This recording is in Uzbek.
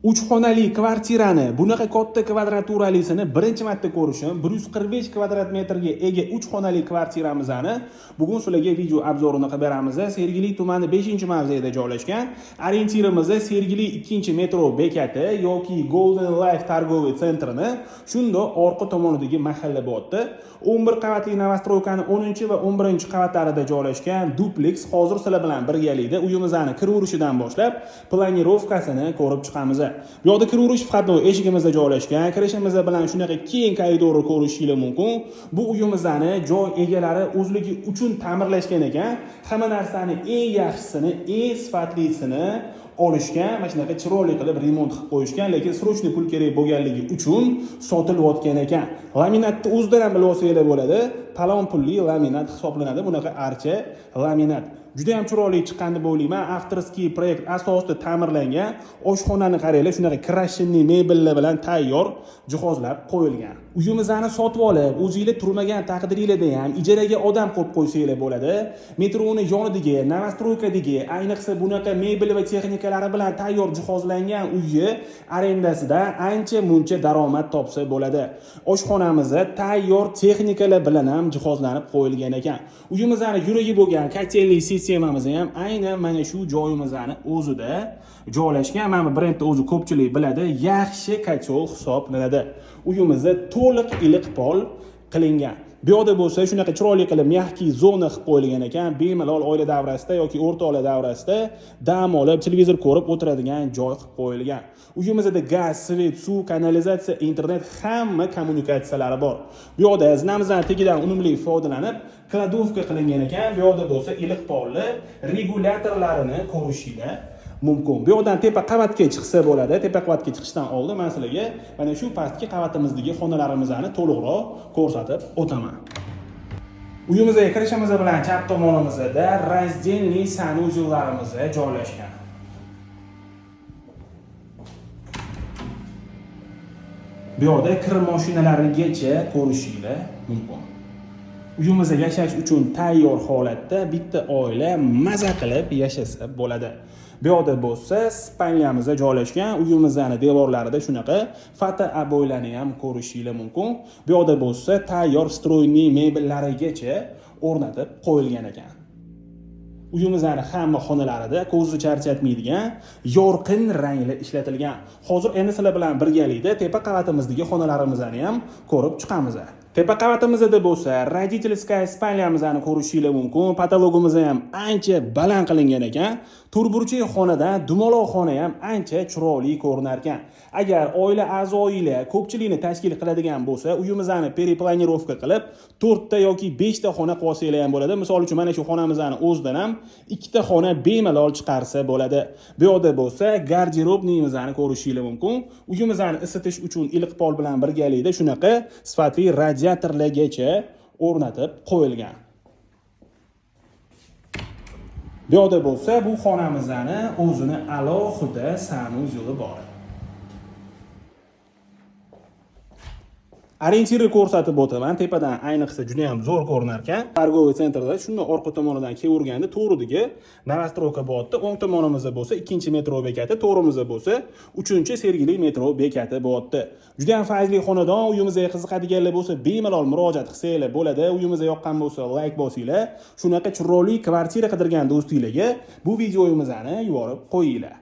3 xonali kvartirani, bunaqa katta kvadraturalisini birinchi marta ko'rishim. 145 kvadrat metrga ega 3 xonali kvartiramizni bugun sizlarga video obzorini qilib beramiz. Sergeli tumani 5-mavzeda joylashgan. Orientirimiz Sergeli 2-metro bekati yoki Golden Life targoviy sentrini, shunda orqa tomonidagi mahalla bo'tdi. 11 qavatli novostroykani 10 va 11 qavatlarida joylashgan duplex. Hozir sizlar bilan birgalikda uyimizning kiraverishidan boshlab planirovkasini ko'rib chiqamiz. Bu yerda kiraverish faqat eshigimizda joylashgan. Kirishimiz bilan shunaqa keng koridorni ko'rishingiz mumkin. Bu uyimizning joy egalari o'zligi uchun ta'mirlashgan ekan. Hamma narsani eng yaxshisini, eng sifatlisini olishgan, mana shunaqa chiroyli qilib remont qilib qo'yishgan, lekin srochniy pul kerak bo'lganligi uchun sotilayotgan ekan. Laminatni o'zidan ham bilib olsanglar bo'ladi. Palon pulli laminat hisoblanadi. Bunaqa archa laminat. Juda ham chiroyli chiqqan deb o'ylayman. Avtorskiy proyekt asosida ta'mirlangan. Oshxonani qaranglar, shunaqa krashinli mebellar bilan tayyor jihozlab qo'yilgan. Uyimizni sotib olib, o'zingizlar turmagan taqdiringizda ham ijaraga odam qo'yib qo'ysanglar bo'ladi. Metroni yonidagi, novostroykadagi, ayniqsa bunaqa mebel va texnikalari bilan tayyor jihozlangan uyni arendasida ancha-muncha daromad topsa bo'ladi. Oshxonamizda tayyor texnikalar bilan ham jihozlanib qo'yilgan ekan. Uyimizning yuragi bo'lgan kotelli sistemamiz ham aynan mana shu joyimizning o'zida joylashgan. Mana bu brendni o'zi ko'pchilik biladi, yaxshi kotel hisoblanadi. Uyimizda to'liq iliq pol qilingan. Bu yerda bo'lsa shunaqa chiroyli qilib mehki zona qilib qo'yilgan ekan. Bemalol oila davrasida yoki o'rtoqlar davrasida dam olib, televizor ko'rib o'tiradigan joy qilib qo'yilgan. Uyimizda gaz, svet, suv, kanalizatsiya, internet hamma kommunikatsiyalari bor. Bu yerda zinamizdan tegidan unumli foydalanib, kladovka qilingan ekan. Bu yerda bo'lsa iliq polli regulyatorlarini ko'rishinglar mumkin. Bu yerdan tepa qavatga chiqsa bo'ladi. Tepa qavatga chiqishdan oldin men sizlarga mana shu pastki qavatimizdagi xonalarimizni to'liqroq ko'rsatib o'taman. Uyimizga kirishimiz bilan chap tomonimizda razdelniy sanuzellarimiz joylashgan. Bu yerda kir mashinalarigacha ko'rishinglar mumkin. Uyimizda yashash uchun tayyor holatda bitta oila maza qilib yashasa bo'ladi. Bu yerda bo'lsa spalnyamizda joylashgan. Uyimizning devorlarida shunaqa foto aboylarni ham ko'rishingiz mumkin. Bu yerda bo'lsa tayyor stroyniy mebellarigacha o'rnatib qo'yilgan ekan. Uyimizning hamma xonalarida ko'zni charchatmaydigan yorqin rangli ishlatilgan. Hozir endi sizlar bilan birgalikda tepa qavatimizdagi xonalarimizni ham ko'rib chiqamiz. Tepa qavatimizda bo'lsa родительская spalnyamizni ko'rishingiz mumkin. Patologimiz ham ancha baland qilingan ekan. Turburchak xonada dumaloq xona ham ancha chiroyli ko'rinar ekan. Agar oila a'zoylar ko'pchilikni tashkil qiladigan bo'lsa, uyimizni periplanirovka qilib 4 ta yoki 5 ta xona qilsanglar ham bo'ladi. Misol uchun mana shu xonamizning o'zidan ham 2 ta xona bemalol chiqarsa bo'ladi. Bu yerda bo'lsa garderobniyimizni ko'rishingiz mumkin. Uyimizni isitish uchun iliq pol bilan birgalikda shunaqa sifatli radiatorlargacha o'rnatib qo'yilgan. Bu yerda bo'lsa bu xonamizning o'zini alohida sanuzeli bor. Orientirni ko'rsatib o'taman. Tepadan ayniqsa juda ham zo'r ko'rinar ekan. Targoviy sentrda shunday orqa tomonidan kelaverganda to'g'ridagi novostroyka bo'tdi. O'ng tomonimizda bo'lsa 2-metro bekati, to'g'rimizda bo'lsa 3-Sergeli metro bekati bo'tdi. Juda ham fayzli xonadon. Uyimizga qiziqadiganlar bo'lsa bemalol murojaat qilsanglar bo'ladi. Uyimizga yoqqan bo'lsa like bosinglar. Shunaqa chiroyli kvartira qidirgan do'stinglarga bu videomizni yuborib qo'yinglar.